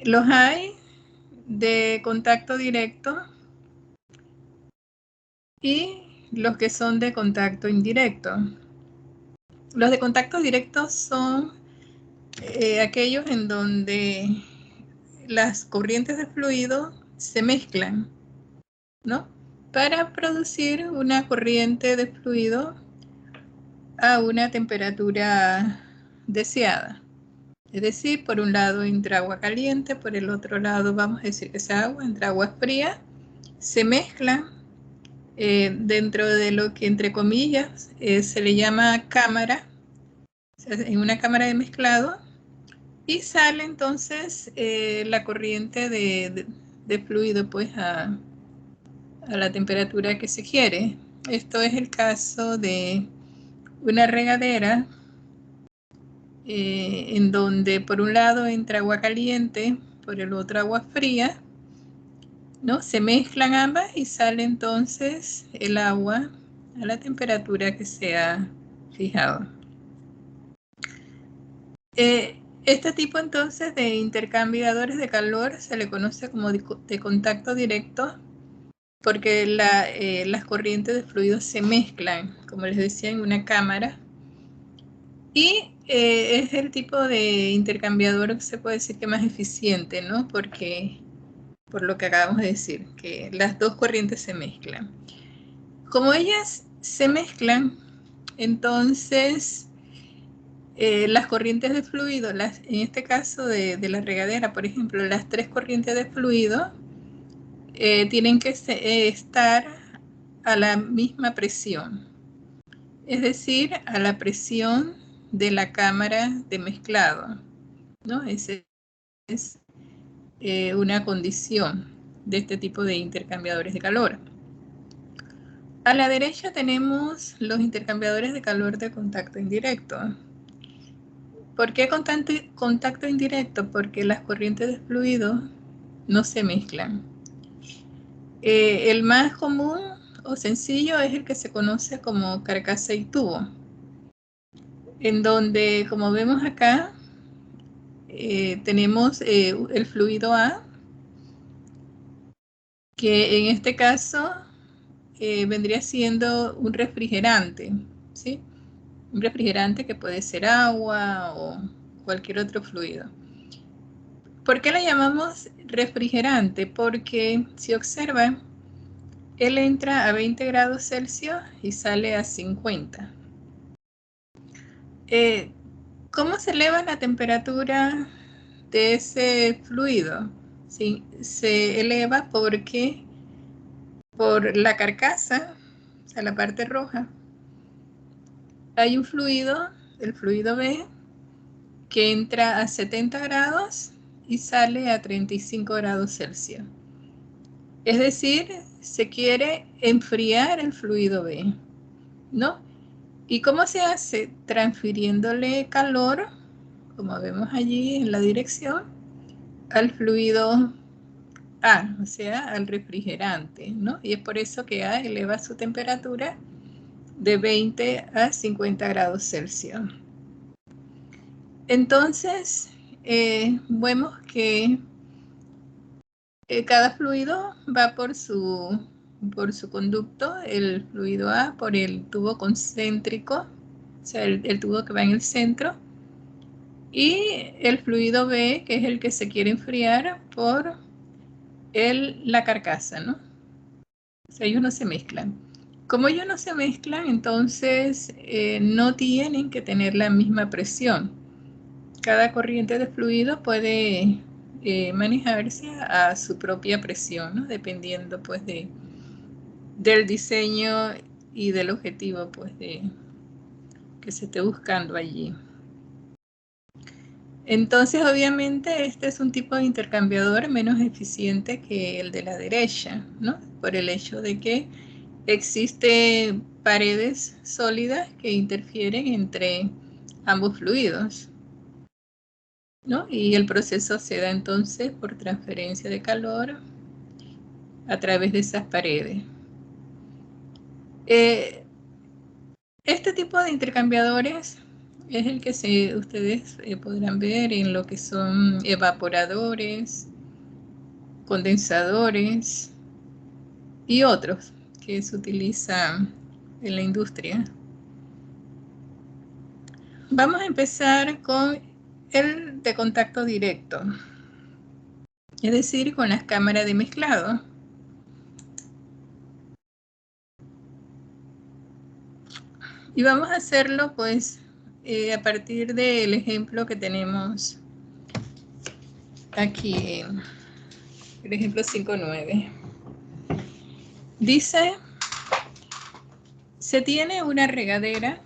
Los hay de contacto directo y los que son de contacto indirecto. Los de contacto directo son aquellos en donde las corrientes de fluido se mezclan, ¿no? Para producir una corriente de fluido a una temperatura deseada. Es decir, por un lado entra agua caliente, por el otro lado vamos a decir que esa agua entra agua fría, se mezclan dentro de lo que entre comillas se le llama cámara, o sea, en una cámara de mezclado, y sale entonces la corriente de fluido pues a la temperatura que se quiere. Esto es el caso de una regadera en donde por un lado entra agua caliente, por el otro agua fría, ¿no? Se mezclan ambas y sale entonces el agua a la temperatura que se ha fijado. Este tipo entonces de intercambiadores de calor se le conoce como de contacto directo porque las corrientes de fluido se mezclan, como les decía, en una cámara. Y es el tipo de intercambiador que se puede decir que más eficiente, ¿no? Porque, por lo que acabamos de decir, que las dos corrientes se mezclan. Como ellas se mezclan, entonces las corrientes de fluido, en este caso de la regadera, por ejemplo, las tres corrientes de fluido tienen que estar a la misma presión, es decir, a la presión de la cámara de mezclado, ¿no? Esa es una condición de este tipo de intercambiadores de calor. A la derecha tenemos los intercambiadores de calor de contacto indirecto. ¿Por qué contacto indirecto? Porque las corrientes de fluido no se mezclan. El más común o sencillo es el que se conoce como carcasa y tubo, en donde, como vemos acá, tenemos el fluido A, que en este caso vendría siendo un refrigerante, ¿sí? Un refrigerante que puede ser agua o cualquier otro fluido. ¿Por qué le llamamos refrigerante? Porque si observan, él entra a 20 grados Celsius y sale a 50. ¿Cómo se eleva la temperatura de ese fluido? ¿Sí? Se eleva porque por la carcasa, o sea, la parte roja, hay un fluido, el fluido B, que entra a 70 grados y sale a 35 grados Celsius. Es decir, se quiere enfriar el fluido B, ¿no? ¿Y cómo se hace? Transfiriéndole calor, como vemos allí en la dirección, al fluido A, o sea, al refrigerante, ¿no? Y es por eso que A eleva su temperatura de 20 a 50 grados Celsius. Entonces, vemos que cada fluido va por su conducto, el fluido A por el tubo concéntrico, o sea, el tubo que va en el centro, y el fluido B, que es el que se quiere enfriar, por la carcasa, ¿no? O sea, ellos no se mezclan. Como ellos no se mezclan, entonces no tienen que tener la misma presión. Cada corriente de fluido puede manejarse a su propia presión, ¿no? Dependiendo pues del diseño y del objetivo pues que se esté buscando allí. Entonces obviamente este es un tipo de intercambiador menos eficiente que el de la derecha, ¿no? Por el hecho de que existen paredes sólidas que interfieren entre ambos fluidos, ¿no? Y el proceso se da entonces por transferencia de calor a través de esas paredes. Este tipo de intercambiadores es el que ustedes podrán ver en lo que son evaporadores, condensadores y otros que se utilizan en la industria. Vamos a empezar con el de contacto directo, es decir, con las cámaras de mezclado. Y vamos a hacerlo pues a partir del ejemplo que tenemos aquí, el ejemplo 5.9. Dice, se tiene una regadera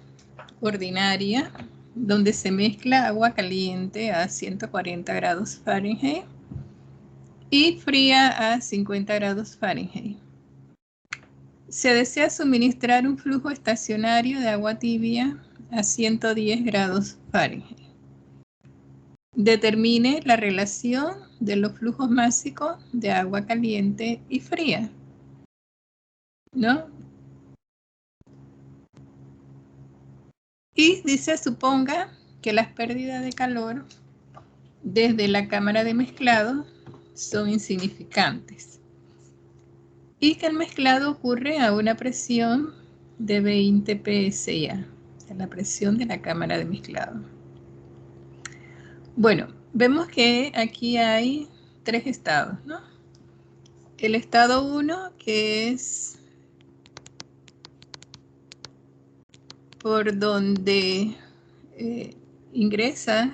ordinaria donde se mezcla agua caliente a 140 grados Fahrenheit y fría a 50 grados Fahrenheit. Se desea suministrar un flujo estacionario de agua tibia a 110 grados Fahrenheit. Determine la relación de los flujos máximos de agua caliente y fría, ¿no? Y dice, suponga que las pérdidas de calor desde la cámara de mezclado son insignificantes y que el mezclado ocurre a una presión de 20 PSI, la presión de la cámara de mezclado. Bueno, vemos que aquí hay 3 estados, ¿no? El estado 1, que es por donde ingresa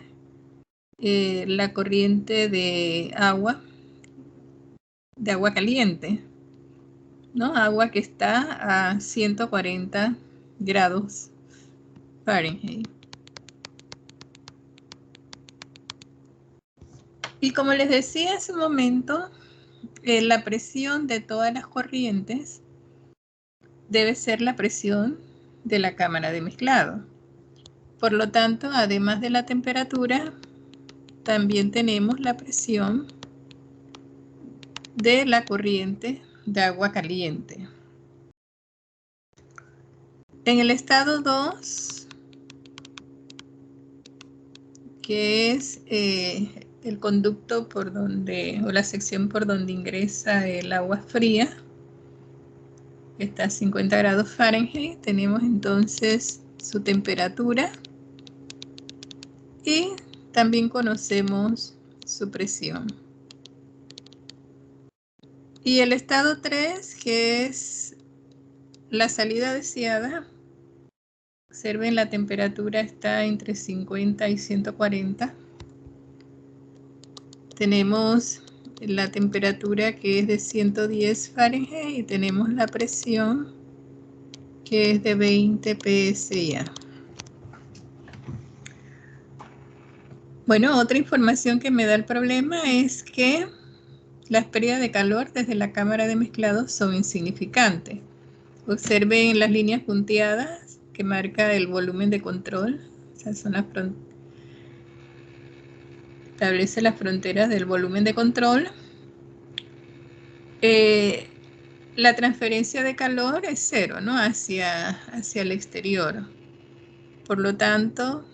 la corriente de agua caliente, ¿no? Agua que está a 140 grados Fahrenheit. Y como les decía hace un momento, la presión de todas las corrientes debe ser la presión de la cámara de mezclado. Por lo tanto, además de la temperatura, también tenemos la presión de la corriente de agua caliente. En el estado 2, que es el conducto por donde, o la sección por donde ingresa el agua fría, que está a 50 grados Fahrenheit, tenemos entonces su temperatura y también conocemos su presión. Y el estado 3, que es la salida deseada, observen, la temperatura está entre 50 y 140. Tenemos la temperatura que es de 110 Fahrenheit y tenemos la presión que es de 20 PSI. Bueno, otra información que me da el problema es que las pérdidas de calor desde la cámara de mezclado son insignificantes. Observen las líneas punteadas que marca el volumen de control. Esas son establece las fronteras del volumen de control. La transferencia de calor es cero, ¿no? Hacia el exterior. Por lo tanto,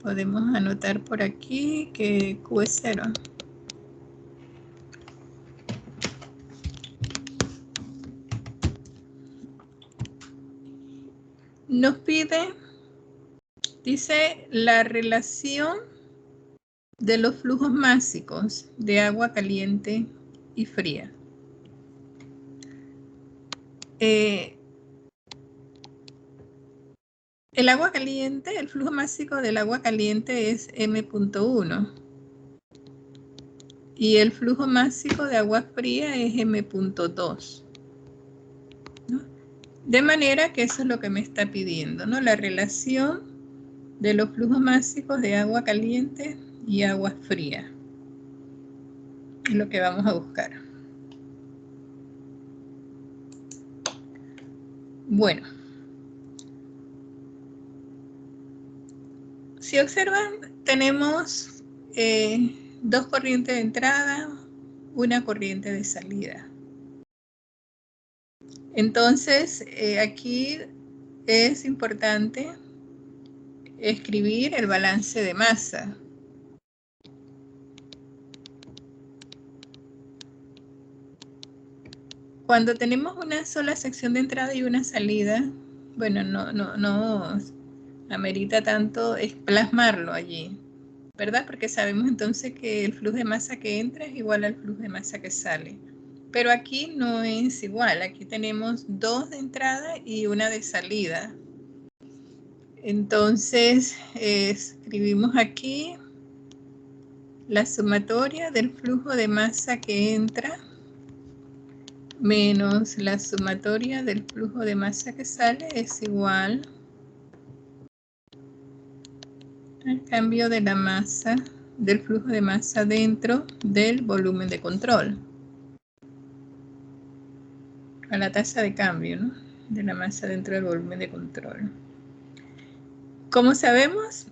podemos anotar por aquí que Q es cero. Nos pide, dice, la relación de los flujos máximos de agua caliente y fría. El agua caliente, el flujo máximo del agua caliente es M.1 y el flujo máximo de agua fría es M.2, ¿no? De manera que eso es lo que me está pidiendo, ¿no? La relación de los flujos máximos de agua caliente y agua fría. Es lo que vamos a buscar. Bueno. Si observan, tenemos 2 corrientes de entrada, una corriente de salida. Entonces, aquí es importante escribir el balance de masa. Cuando tenemos una sola sección de entrada y una salida, bueno, no amerita tanto es plasmarlo allí, ¿verdad? Porque sabemos entonces que el flujo de masa que entra es igual al flujo de masa que sale. Pero aquí no es igual, aquí tenemos dos de entrada y una de salida. Entonces, escribimos aquí la sumatoria del flujo de masa que entra menos la sumatoria del flujo de masa que sale es igual al cambio de la masa, del flujo de masa dentro del volumen de control. A la tasa de cambio, ¿no?, de la masa dentro del volumen de control. Como sabemos,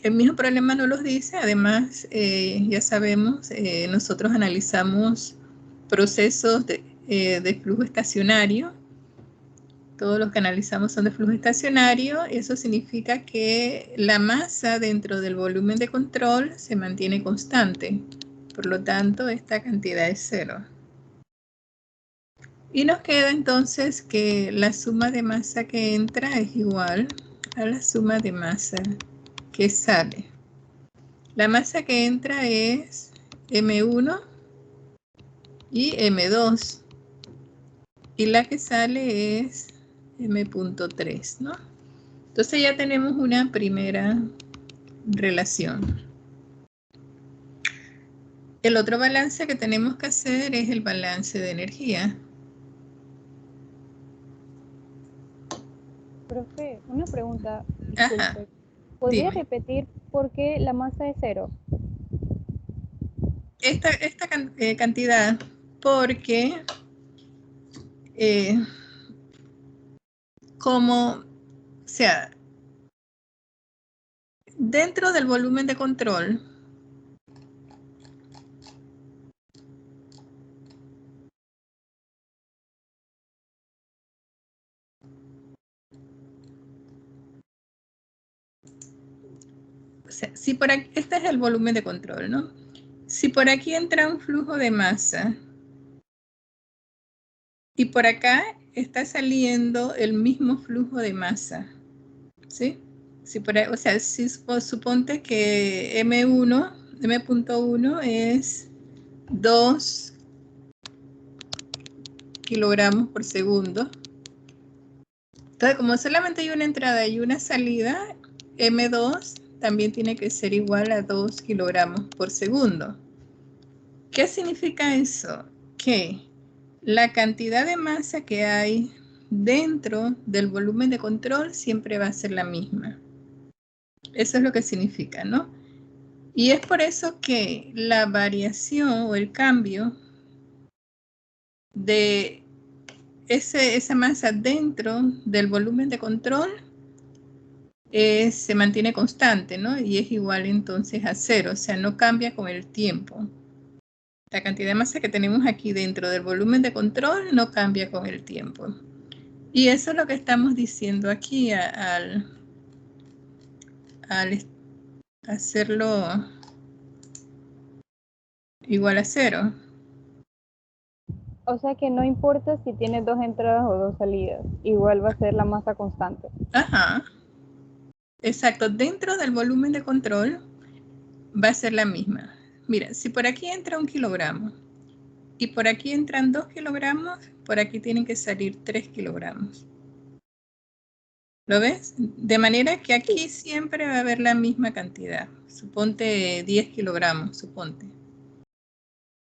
el mismo problema nos lo dice. Además, ya sabemos, nosotros analizamos procesos de flujo estacionario. Todos los que analizamos son de flujo estacionario. Eso significa que la masa dentro del volumen de control se mantiene constante. Por lo tanto, esta cantidad es 0. Y nos queda entonces que la suma de masa que entra es igual a la suma de masa que sale. La masa que entra es M1 y M2. Y la que sale es M.3, ¿no? Entonces ya tenemos una primera relación. El otro balance que tenemos que hacer es el balance de energía. Profe, una pregunta, Ajá, disculpe. ¿Podría dime. repetir por qué la masa es 0? Esta cantidad, porque o sea, dentro del volumen de control, o sea, si por aquí, este es el volumen de control, ¿no? Si por aquí entra un flujo de masa y por acá está saliendo el mismo flujo de masa, ¿sí? Si por ahí, o sea, si suponte que M.1 es 2 kilogramos por segundo. Entonces, como solamente hay una entrada y una salida, M2 también tiene que ser igual a 2 kilogramos por segundo. ¿Qué significa eso? Que la cantidad de masa que hay dentro del volumen de control siempre va a ser la misma. Eso es lo que significa, ¿no? Y es por eso que la variación o el cambio de esa masa dentro del volumen de control se mantiene constante, ¿no? Y es igual entonces a 0, o sea, no cambia con el tiempo. La cantidad de masa que tenemos aquí dentro del volumen de control no cambia con el tiempo. Y eso es lo que estamos diciendo aquí al hacerlo igual a 0. O sea que no importa si tiene 2 entradas o 2 salidas, igual va a ser la masa constante. Ajá, exacto. Dentro del volumen de control va a ser la misma. Mira, si por aquí entra 1 kilogramo y por aquí entran 2 kilogramos, por aquí tienen que salir 3 kilogramos. ¿Lo ves? De manera que aquí siempre va a haber la misma cantidad. Suponte 10 kilogramos, suponte.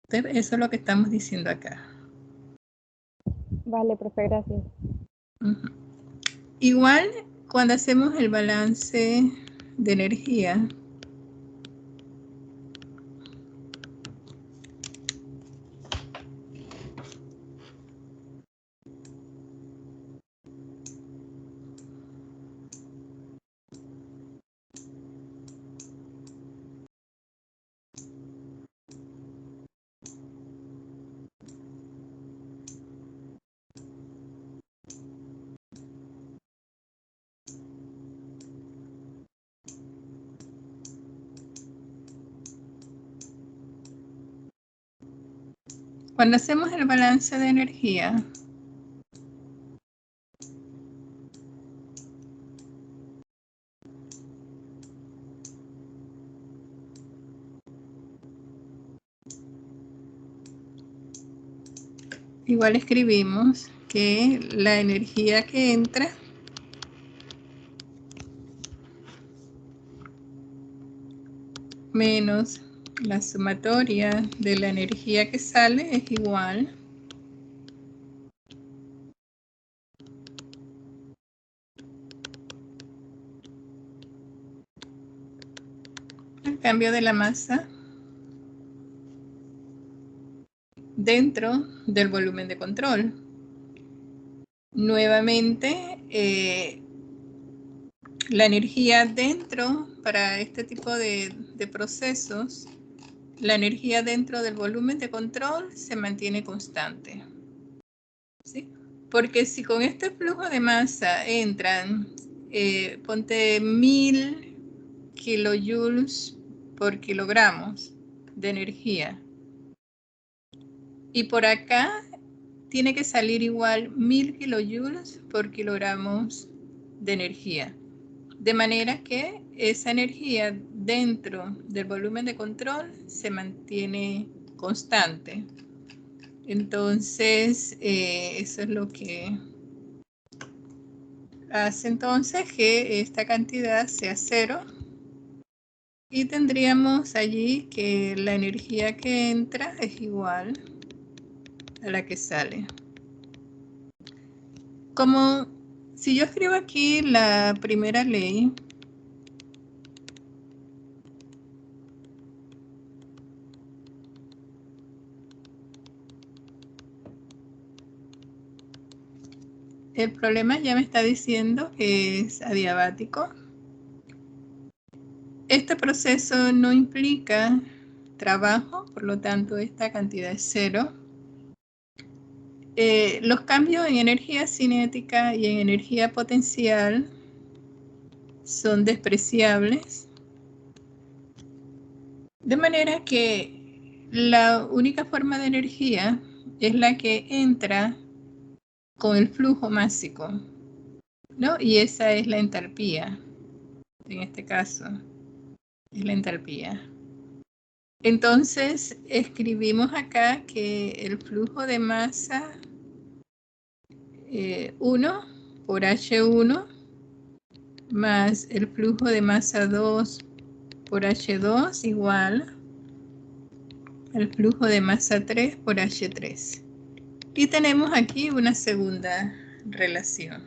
Entonces, eso es lo que estamos diciendo acá. Vale, profe, gracias. Uh-huh. Igual, cuando hacemos el balance de energía, Cuando hacemos el balance de energía, igual escribimos que la energía que entra menos la sumatoria de la energía que sale es igual al cambio de la masa dentro del volumen de control. Nuevamente, la energía dentro, para este tipo de procesos, la energía dentro del volumen de control se mantiene constante. ¿Sí? Porque si con este flujo de masa entran, ponte 1000 kilojoules por kilogramos de energía, y por acá tiene que salir igual 1000 kilojoules por kilogramos de energía. De manera que esa energía dentro del volumen de control se mantiene constante. Entonces, eso es lo que hace entonces que esta cantidad sea 0. Y tendríamos allí que la energía que entra es igual a la que sale. Como si yo escribo aquí la primera ley, el problema ya me está diciendo que es adiabático. Este proceso no implica trabajo, por lo tanto esta cantidad es 0. Los cambios en energía cinética y en energía potencial son despreciables, de manera que la única forma de energía es la que entra con el flujo másico, ¿no? Y esa es la entalpía, en este caso, es la entalpía. Entonces, escribimos acá que el flujo de masa 1 por H1 más el flujo de masa 2 por H2 igual al flujo de masa 3 por H3. Y tenemos aquí una segunda relación.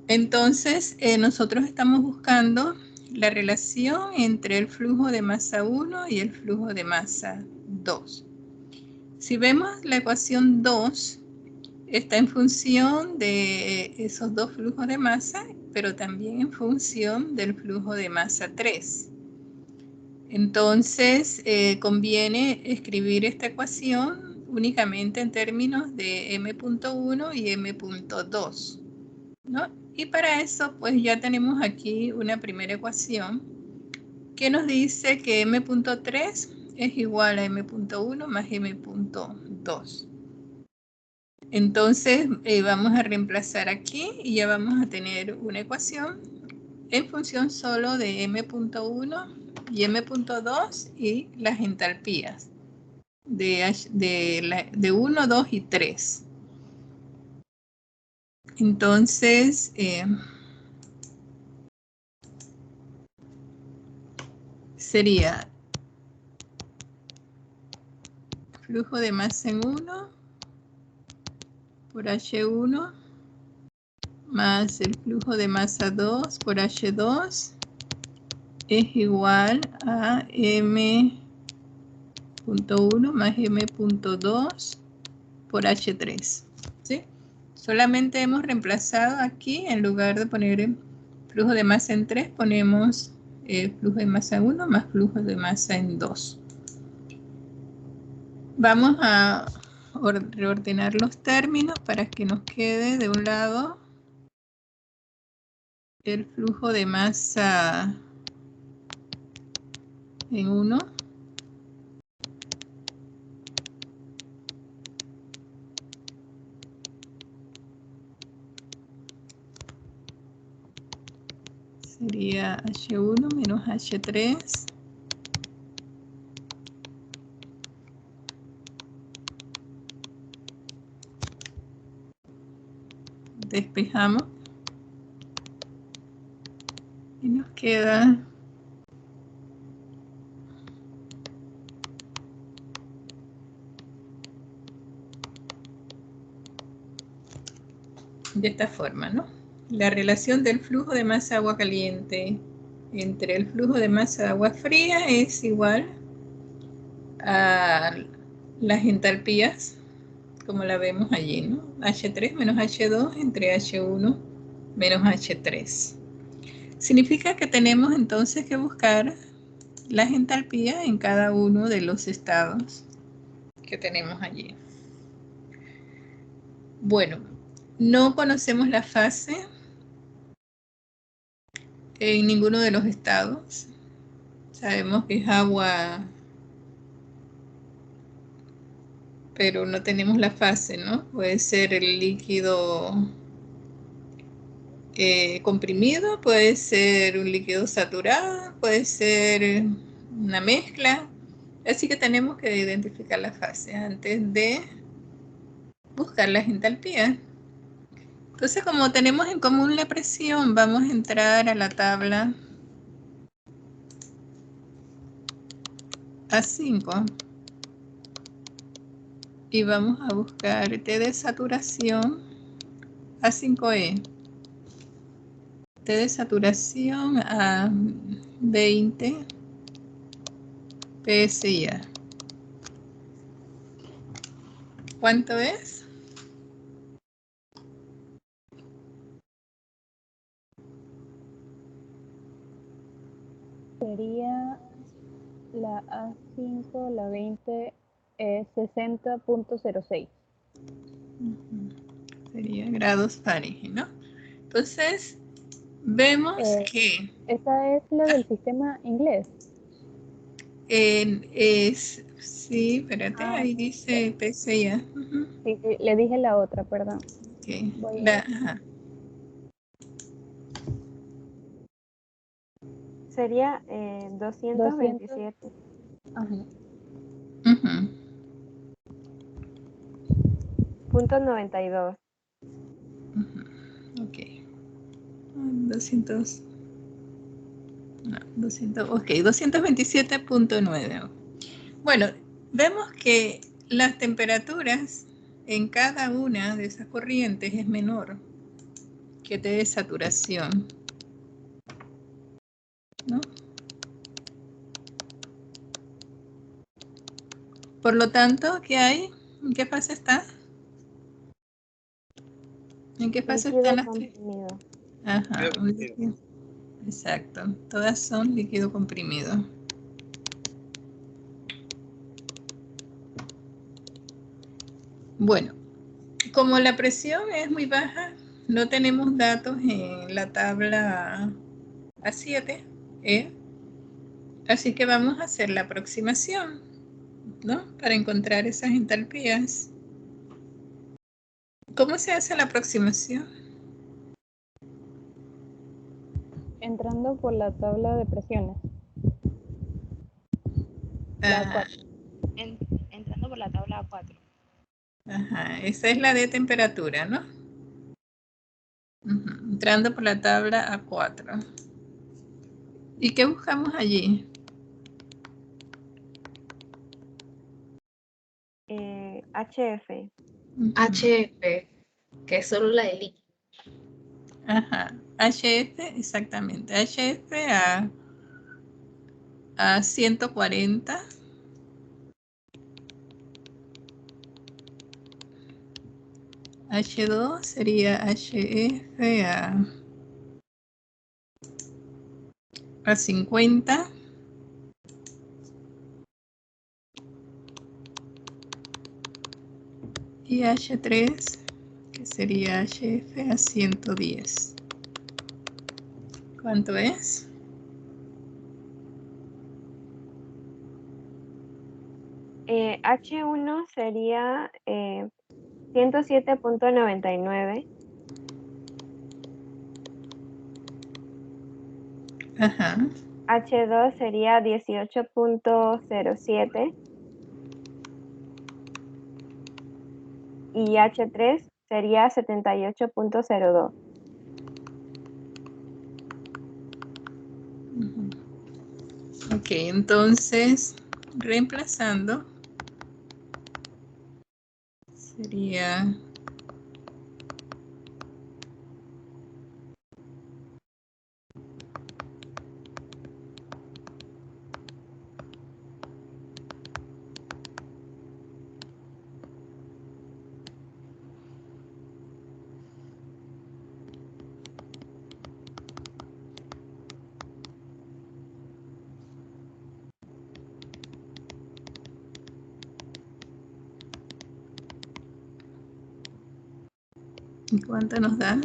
Entonces, nosotros estamos buscando la relación entre el flujo de masa 1 y el flujo de masa 2. Si vemos la ecuación 2, está en función de esos dos flujos de masa, pero también en función del flujo de masa 3. Entonces, conviene escribir esta ecuación únicamente en términos de m.1 y m.2, ¿no? Y para eso, pues ya tenemos aquí una primera ecuación que nos dice que m.3 es igual a m.1 más m.2. Entonces, vamos a reemplazar aquí y ya vamos a tener una ecuación en función solo de m.1 y m.2 y las entalpías de 1, 2 y 3. Entonces, sería flujo de masa en 1 por H1 más el flujo de masa 2 por H2 es igual a m.1 más m.2 por H3. ¿Sí? Solamente hemos reemplazado aquí, en lugar de poner flujo de masa en 3, ponemos flujo de masa 1 más flujo de masa en 2. Vamos a reordenar los términos para que nos quede de un lado el flujo de masa en 1 sería H1 menos H3. Despejamos. Y nos queda de esta forma, ¿no? La relación del flujo de masa de agua caliente entre el flujo de masa de agua fría es igual a las entalpías, como la vemos allí, ¿no? H3 menos H2 entre H1 menos H3. Significa que tenemos entonces que buscar las entalpías en cada uno de los estados que tenemos allí. Bueno, no conocemos la fase en ninguno de los estados. Sabemos que es agua, pero no tenemos la fase, ¿no? Puede ser el líquido comprimido, puede ser un líquido saturado, puede ser una mezcla. Así que tenemos que identificar la fase antes de buscar las entalpías. Entonces, como tenemos en común la presión, vamos a entrar a la tabla A5 y vamos a buscar T de saturación A5E. T de saturación a 20 PSI. ¿Cuánto es? Sería la A5, la 20, 60.06. Sería grados Fahrenheit, ¿no? Entonces, vemos que Esa es la del sistema inglés. sí, espérate, ahí dice PSI. Sí, sí, le dije la otra, perdón. Okay. Voy a... Sería 227. Ajá. Punto 92. Ok. 200. No, 200. Ok, 227.9. Bueno, vemos que las temperaturas en cada una de esas corrientes es menor que T de saturación, ¿no? Por lo tanto, ¿qué hay? ¿En qué fase está? ¿En qué fase están Líquido las tres? comprimido. Ajá, un líquido. Exacto, todas son líquido comprimido. Bueno, como la presión es muy baja, no tenemos datos en la tabla A7, así que vamos a hacer la aproximación, ¿no? Para encontrar esas entalpías. ¿Cómo se hace la aproximación? Entrando por la tabla de presiones. La A4. Entrando por la tabla A4. Ajá, esa es la de temperatura, ¿no? Entrando por la tabla A4. ¿Y qué buscamos allí? HF. HF, que es solo la de líquido. Ajá, HF, exactamente. HF a 140. H2 sería HF a 50. Y H3, que sería HF a 110. ¿Cuánto es? H1 sería 107.99. Ajá. H2 sería 18.07 y H3 sería 78.02. Ok, entonces, reemplazando, sería ¿y cuánto nos da?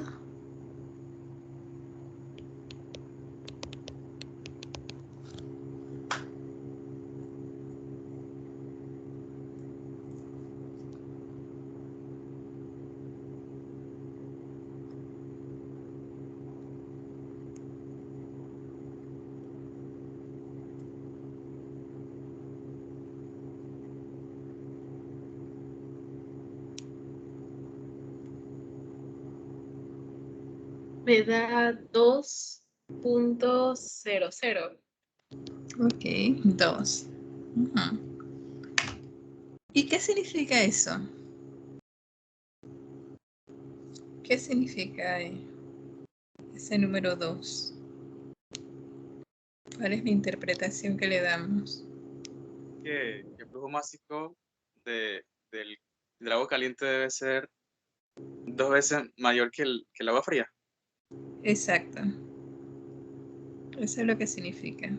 Me da 2.00. Ok, 2. ¿Y qué significa eso? ¿Qué significa ese número 2? ¿Cuál es la interpretación que le damos? Que el flujo másico del agua caliente debe ser 2 veces mayor que el agua fría. Exacto. Eso es lo que significa.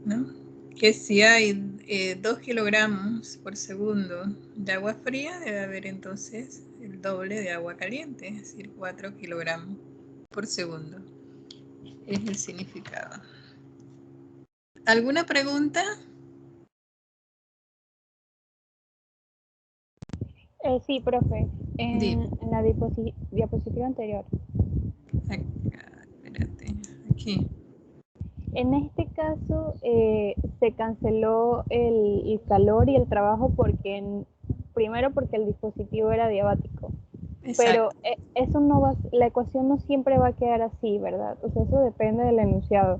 ¿No? Que si hay 2 kilogramos por segundo de agua fría, debe haber entonces el doble de agua caliente, es decir, 4 kilogramos por segundo. Es el significado. ¿Alguna pregunta? Sí, profe, Dime. en la diapositiva anterior. Acá, espérate, aquí. En este caso se canceló el calor y el trabajo primero porque el dispositivo era diabático, pero Exacto. eso no va, la ecuación no siempre va a quedar así, ¿verdad? O sea, eso depende del enunciado.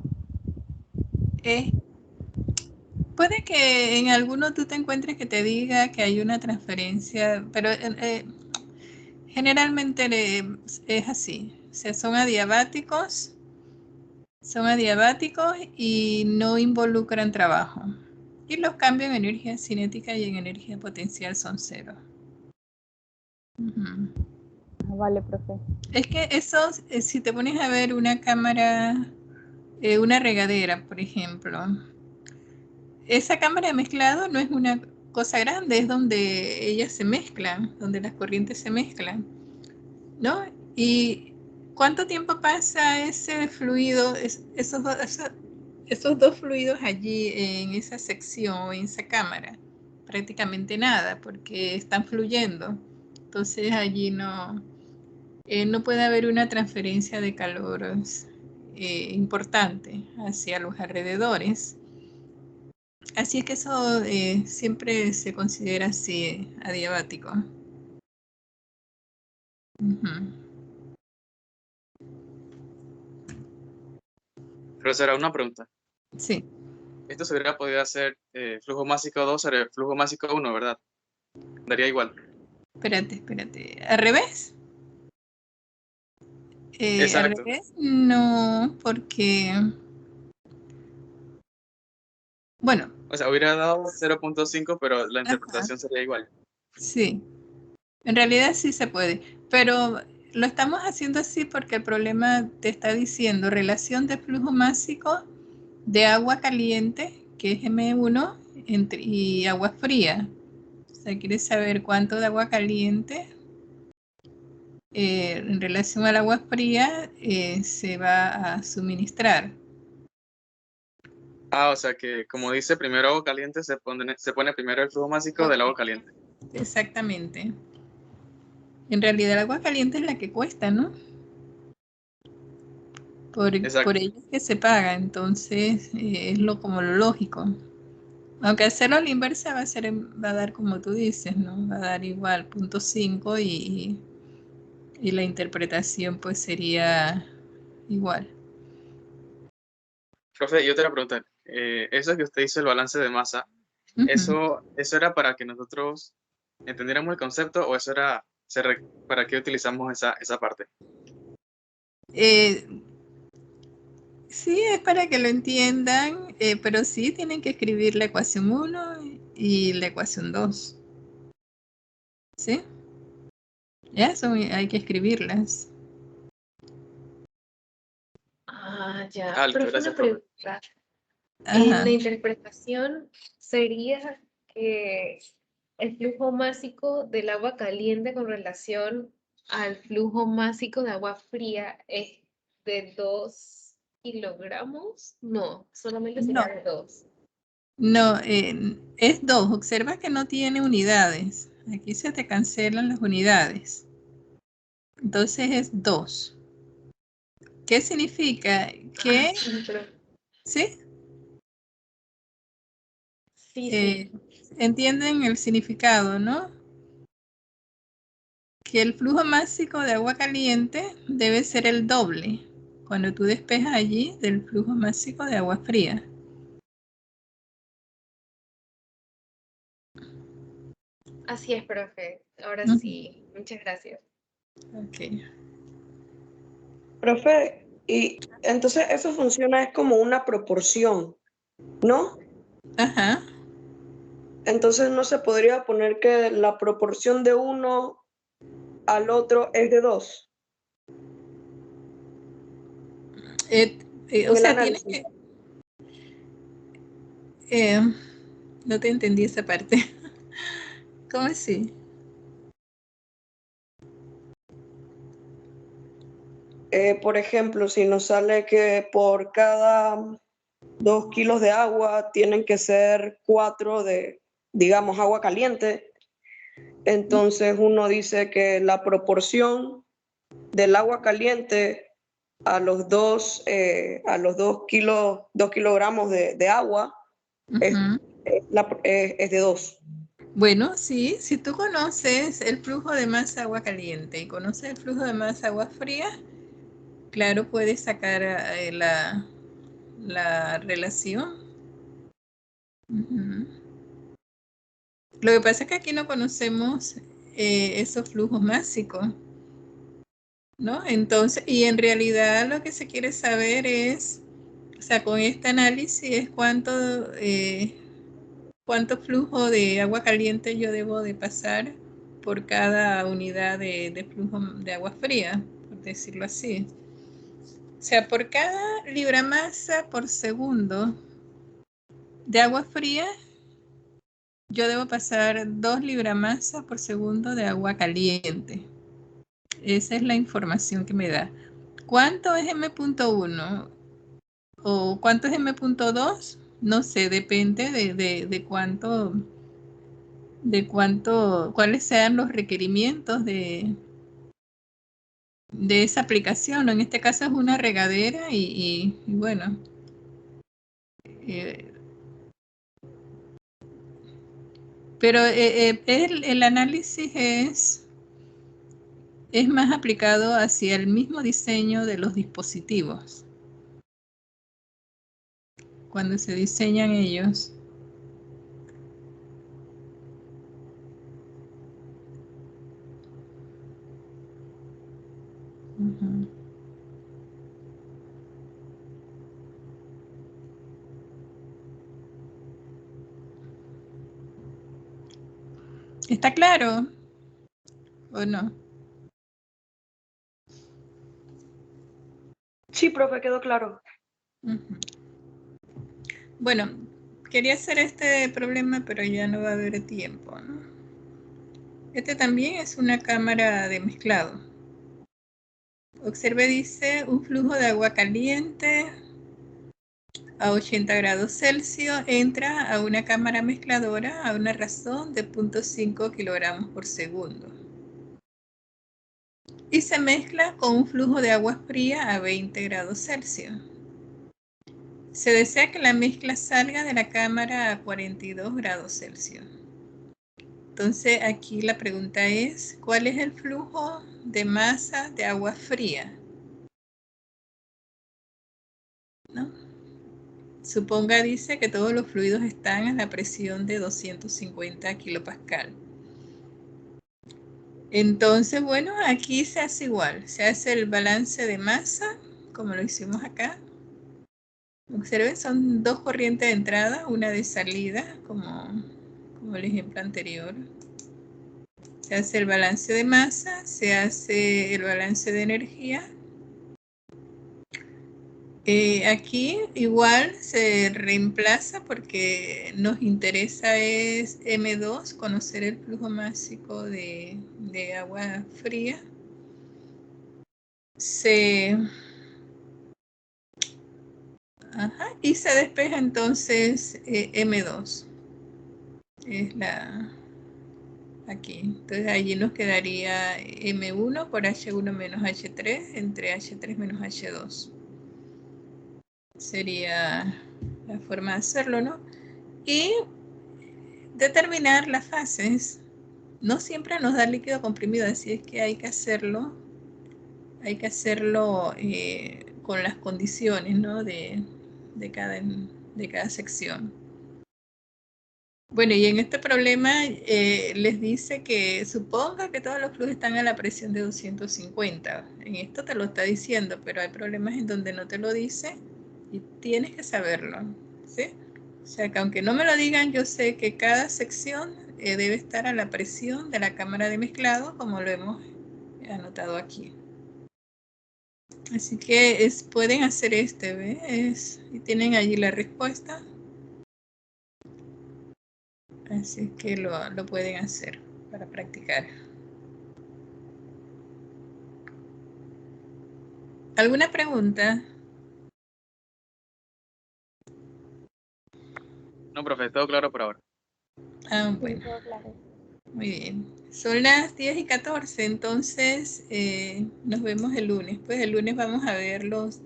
Puede que en alguno tú te encuentres que te diga que hay una transferencia, pero generalmente es así. O sea, son adiabáticos y no involucran trabajo. Y los cambios en energía cinética y en energía potencial son 0. Ah, vale, profe. Es que eso, si te pones a ver una cámara, una regadera, por ejemplo, esa cámara de mezclado no es una cosa grande, es donde ellas se mezclan, donde las corrientes se mezclan, ¿no? ¿Y cuánto tiempo pasa ese fluido, esos dos fluidos allí en esa sección, en esa cámara? Prácticamente nada, porque están fluyendo. Entonces allí no puede haber una transferencia de calor importante hacia los alrededores. Así es que eso siempre se considera así adiabático. Pero será una pregunta. Sí, Esto se hubiera podido hacer flujo másico 2 sobre flujo másico 1, ¿verdad? Daría igual. espérate. ¿Al revés? Al Exacto. revés, no, porque, bueno, O sea, hubiera dado 0.5, pero la ajá, interpretación sería igual. sí, en realidad sí se puede, pero lo estamos haciendo así porque el problema te está diciendo relación de flujo másico de agua caliente, que es M1, y agua fría. O sea, quieres saber cuánto de agua caliente en relación al agua fría se va a suministrar. Ah, o sea que, como dice, primero agua caliente, se pone primero el flujo másico del agua caliente. Exactamente. En realidad el agua caliente es la que cuesta, ¿no? Por Exacto. ello es que se paga, entonces es como lo lógico. Aunque hacerlo a la inversa va a dar como tú dices, ¿no? Va a dar igual, 0.5 y la interpretación pues sería igual. Profe, yo te voy a preguntar, eso que usted hizo el balance de masa, Ujú. ¿eso era para que nosotros entendiéramos el concepto o eso era para qué utilizamos esa parte? Eh, sí, es para que lo entiendan, pero sí tienen que escribir la ecuación 1 y la ecuación 2. ¿Sí? Ya, hay que escribirlas. Ya. Ah, listo, Profe, gracias, una profe. pregunta. En Ajá. la interpretación sería que el flujo másico del agua caliente con relación al flujo másico de agua fría es de 2 kilogramos. No, solamente No, sería de 2. no, es 2. Observa que no tiene unidades. Aquí se te cancelan las unidades. Entonces es 2. ¿Qué significa? Que, Sí, pero ¿sí? sí, Eh, entienden el significado, ¿no? Que el flujo másico de agua caliente debe ser el doble cuando tú despejas allí del flujo másico de agua fría. así es, profe. Ahora Ujú. sí, muchas gracias. Ok. Profe, y entonces eso funciona es como una proporción, ¿no? Ajá. Entonces no se podría poner que la proporción de uno al otro es de 2 O en el sea, tienes análisis. que... eh, no te entendí esa parte. ¿Cómo así? Por ejemplo, si nos sale que por cada 2 kilos de agua tienen que ser 4 de, digamos, agua caliente, entonces uno dice que la proporción del agua caliente a los 2 kilogramos de agua es, Ujú. es de 2. Bueno, sí, si tú conoces el flujo de masa agua caliente y conoces el flujo de masa agua fría, claro, puedes sacar la relación. Ujú. Lo que pasa es que aquí no conocemos esos flujos másicos, ¿no? Entonces, y en realidad lo que se quiere saber es, o sea, con este análisis es cuánto flujo de agua caliente yo debo de pasar por cada unidad de flujo de agua fría, por decirlo así. O sea, por cada libra masa por segundo de agua fría, yo debo pasar 2 libramasas por segundo de agua caliente. Esa es la información que me da. ¿Cuánto es M.1 o cuánto es M.2? No sé, depende cuáles sean los requerimientos de esa aplicación. En este caso es una regadera y bueno, eh, pero el análisis es más aplicado hacia el mismo diseño de los dispositivos. Cuando se diseñan ellos. Ujú. ¿Está claro o no? Sí, profe, quedó claro. Ujú. Bueno, quería hacer este problema, pero ya no va a haber tiempo, ¿no? Este también es una cámara de mezclado. Observe, dice, un flujo de agua caliente a 80 grados Celsius entra a una cámara mezcladora a una razón de 0.5 kilogramos por segundo. y se mezcla con un flujo de agua fría a 20 grados Celsius. Se desea que la mezcla salga de la cámara a 42 grados Celsius. Entonces aquí la pregunta es, ¿cuál es el flujo de masa de agua fría? ¿No? Suponga, dice, que todos los fluidos están a la presión de 250 kilopascal. Entonces, bueno, aquí se hace igual. Se hace el balance de masa, como lo hicimos acá. Observen, son dos corrientes de entrada, una de salida, como el ejemplo anterior. Se hace el balance de masa, se hace el balance de energía. Aquí igual se reemplaza porque nos interesa es M2, conocer el flujo másico de agua fría. Y se despeja entonces M2. Es aquí. Entonces allí nos quedaría M1 por H1 menos H3 entre H3 menos H2. Sería la forma de hacerlo, ¿no? Y determinar las fases. No siempre nos da líquido comprimido, así es que hay que hacerlo con las condiciones, ¿no? de cada sección. Bueno, y en este problema les dice que suponga que todos los fluidos están a la presión de 250. En esto te lo está diciendo, pero hay problemas en donde no te lo dice y tienes que saberlo, ¿sí? O sea, que aunque no me lo digan, yo sé que cada sección debe estar a la presión de la cámara de mezclado, como lo hemos anotado aquí. Así que pueden hacer ¿ves? Y tienen allí la respuesta. Así que lo pueden hacer para practicar. ¿Alguna pregunta? No, profe, todo claro por ahora. Bueno. todo claro. Muy bien. Son las 10:14, entonces nos vemos el lunes. Pues el lunes vamos a ver los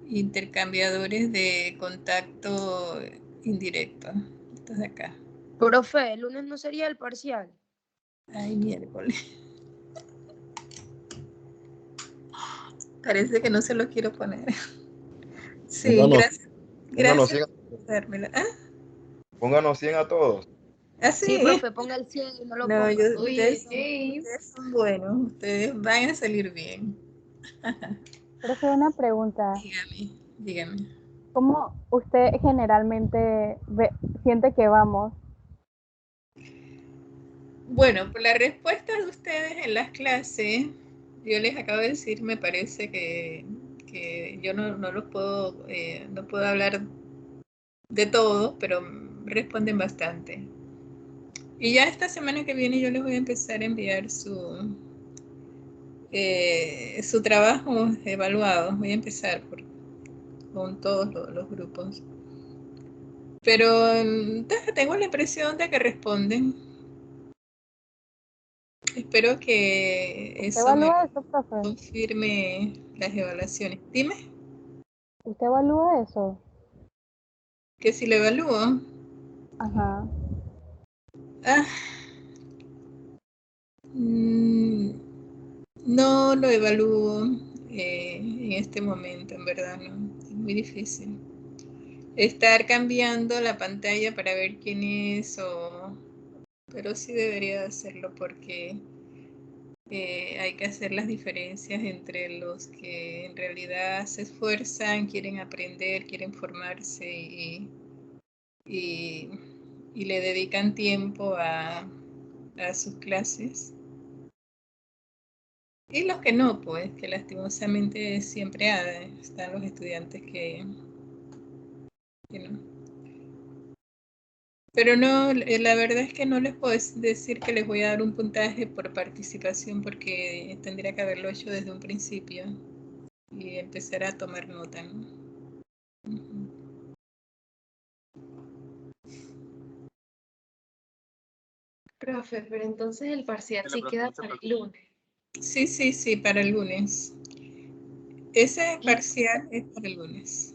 intercambiadores de contacto indirecto. Estos de acá. Profe, el lunes no sería el parcial. Ay, miércoles. Parece que no se lo quiero poner. Sí, gracias. Gracias por dármela. Pónganos 100 a todos. Sí, profe, ponga el 100 y no lo ponga. Ustedes son buenos. Ustedes van a salir bien. Profe, una pregunta. Dígame. ¿Cómo usted generalmente siente que vamos? Bueno, por la respuesta de ustedes en las clases, yo les acabo de decir, me parece que yo no los puedo, no puedo hablar de todo, pero responden bastante. Y ya esta semana que viene yo les voy a empezar a enviar su trabajo evaluado. Voy a empezar con todos los grupos. Pero tengo la impresión de que responden. Espero que ¿Usted eso me evalúa eso, profe? confirme las evaluaciones. Dime. ¿Usted evalúa eso? Que si lo evalúo. Ajá. No lo evalúo en este momento, en verdad, no. Es muy difícil. Estar cambiando la pantalla para ver quién es, pero sí debería hacerlo porque hay que hacer las diferencias entre los que en realidad se esfuerzan, quieren aprender, quieren formarse y le dedican tiempo a sus clases. Y los que no, pues, que lastimosamente siempre están los estudiantes que no. Pero no, la verdad es que no les puedo decir que les voy a dar un puntaje por participación porque tendría que haberlo hecho desde un principio y empezar a tomar nota, ¿no? Profe, pero entonces el parcial sí queda para el lunes. Sí, para el lunes. Ese parcial es para el lunes.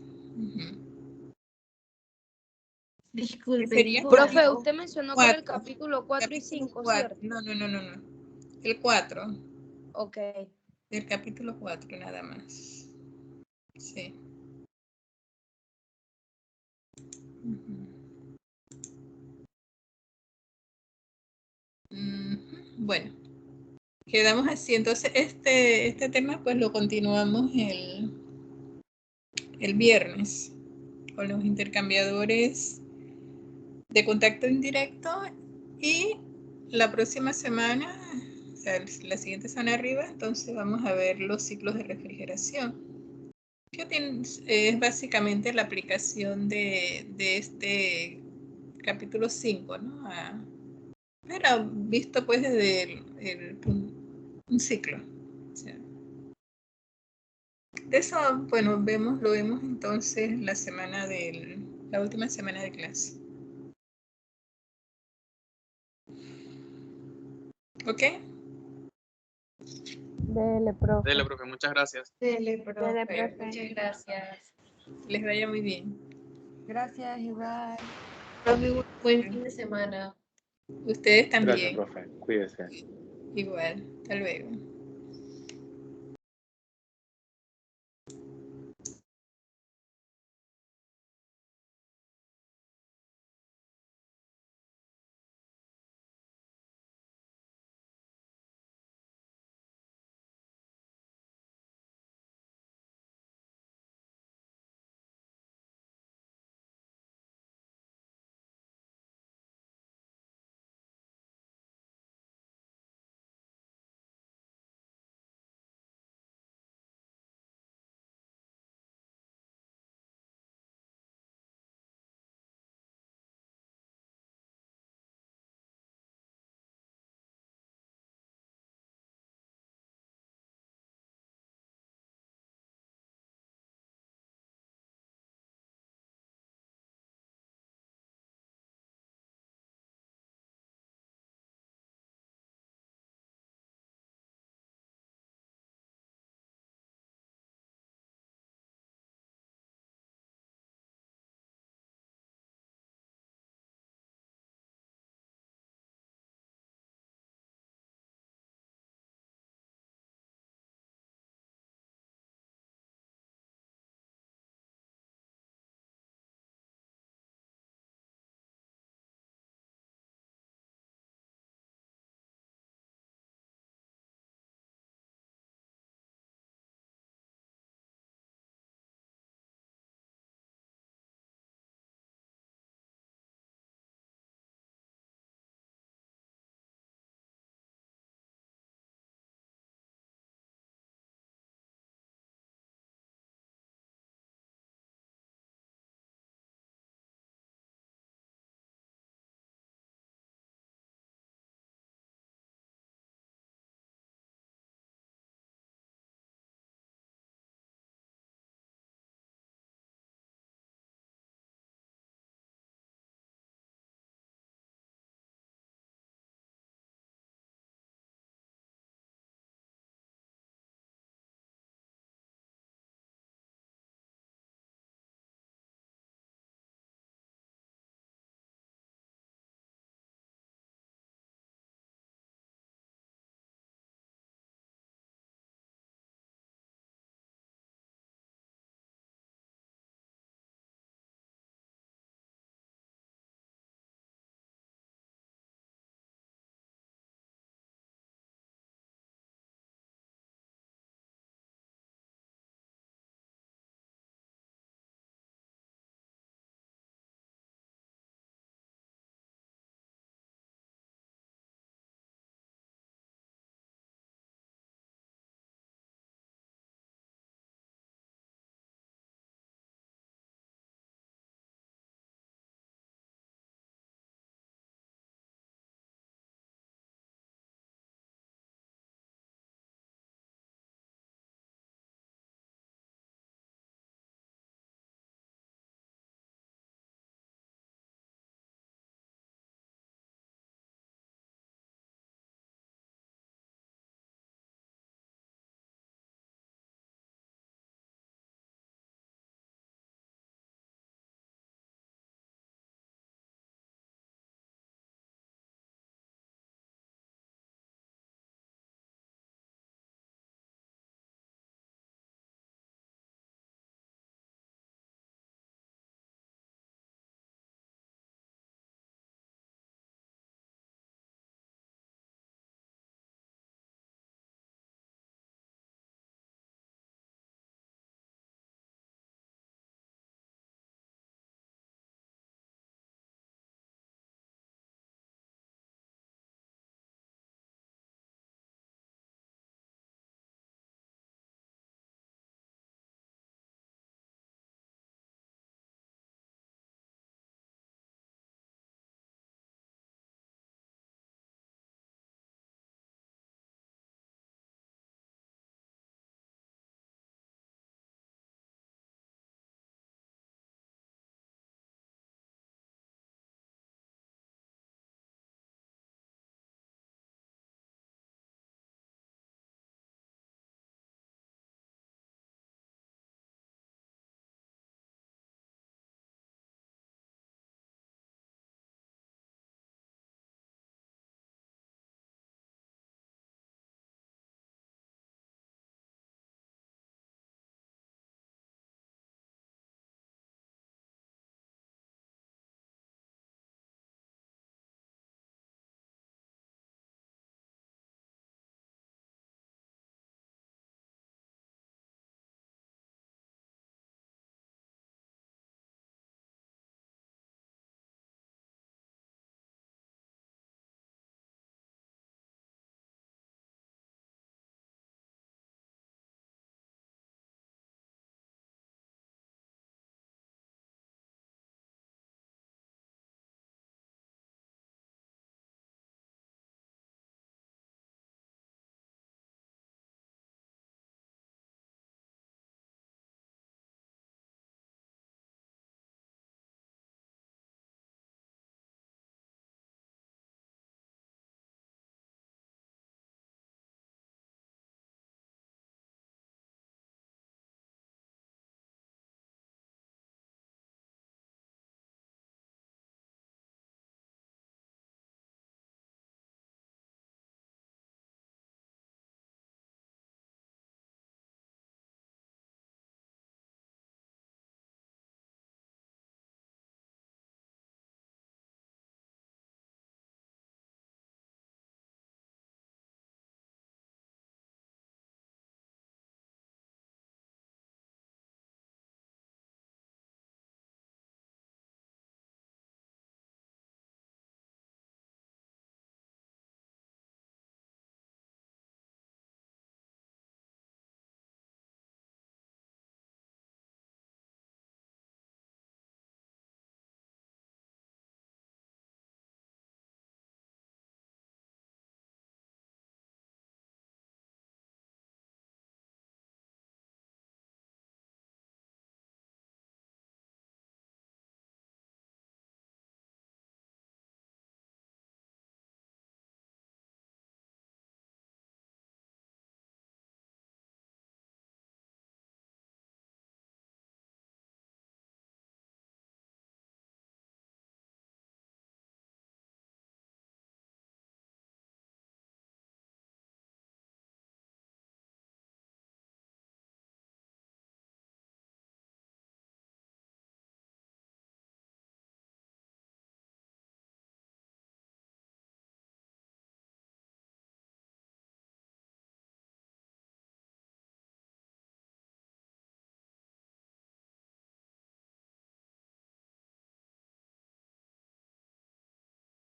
Disculpe. Sería Profe, usted mencionó que era el 4. capítulo 4 y Capítulo 5, 4. ¿cierto? No. El 4. Ok. El capítulo 4 nada más. Sí. Bueno, quedamos así. Entonces, este tema pues lo continuamos el viernes con los intercambiadores de contacto indirecto y la próxima semana, o sea, la siguiente semana arriba, entonces vamos a ver los ciclos de refrigeración, que es básicamente la aplicación de este capítulo 5, ¿no? Pero visto pues desde un ciclo. O sea, de eso, bueno, lo vemos entonces la última semana de clase. ¿Ok? Dele, profe. Dele, profe, muchas gracias. Dele, profe. Dele, profe. Muchas gracias. Les vaya muy bien. Gracias, igual. Profe, buen fin de semana. Ustedes Gracias, también. profe. Cuídese. Igual. Hasta luego.